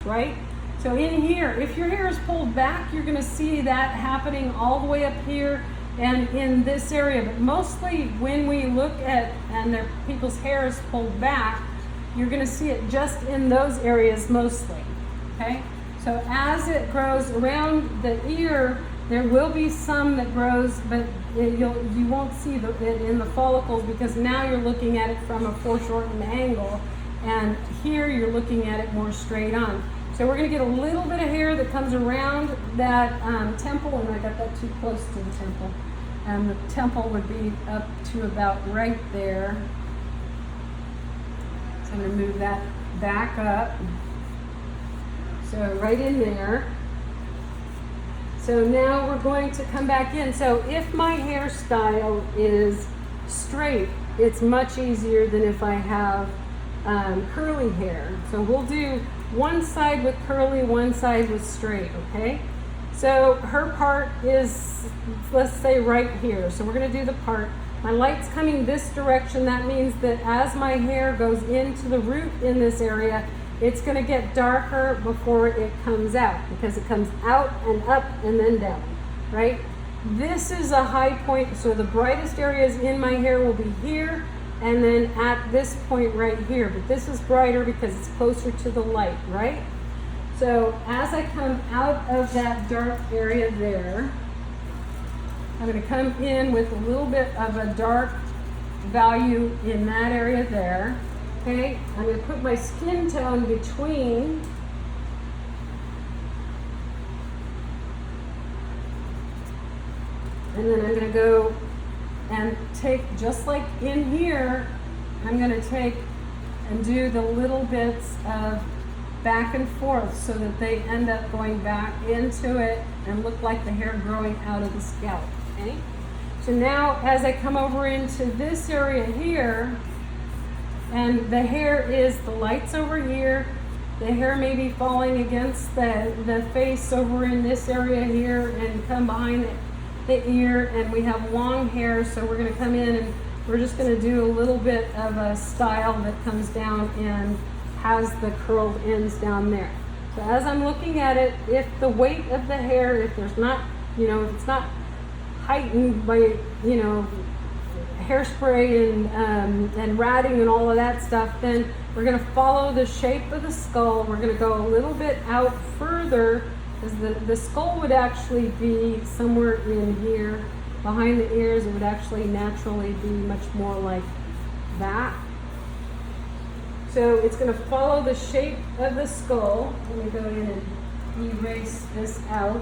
right? So in here, if your hair is pulled back, you're gonna see that happening all the way up here and in this area. But mostly when we look at, and people's hair is pulled back, you're gonna see it just in those areas mostly, okay? So as it grows around the ear, there will be some that grows, but you won't see it in the follicles because now you're looking at it from a foreshortened angle, and here you're looking at it more straight on. So we're going to get a little bit of hair that comes around that temple, and I got that too close to the temple. And the temple would be up to about right there. So I'm going to move that back up. So right in there. So now we're going to come back in. So if my hairstyle is straight, it's much easier than if I have curly hair. So we'll do one side with curly, one side with straight, okay? So her part is, let's say right here. So we're gonna do the part. My light's coming this direction. That means that as my hair goes into the root in this area, it's gonna get darker before it comes out because it comes out and up and then down, right? This is a high point, so the brightest areas in my hair will be here and then at this point right here. But this is brighter because it's closer to the light, right? So as I come out of that dark area there, I'm gonna come in with a little bit of a dark value in that area there. Okay, I'm going to put my skin tone between, and then I'm going to go and take, just like in here, I'm going to take and do the little bits of back and forth so that they end up going back into it and look like the hair growing out of the scalp. Okay, so now as I come over into this area here, and the hair is, the light's over here, the hair may be falling against the face over in this area here and come behind the ear, and we have long hair, so we're going to come in and we're just going to do a little bit of a style that comes down and has the curled ends down there. So as I'm looking at it, if the weight of the hair, if there's not, if it's not heightened by, hairspray and ratting and all of that stuff, then we're going to follow the shape of the skull. We're going to go a little bit out further because the skull would actually be somewhere in here behind the ears. It would actually naturally be much more like that. So it's going to follow the shape of the skull. Let me go in and erase this out.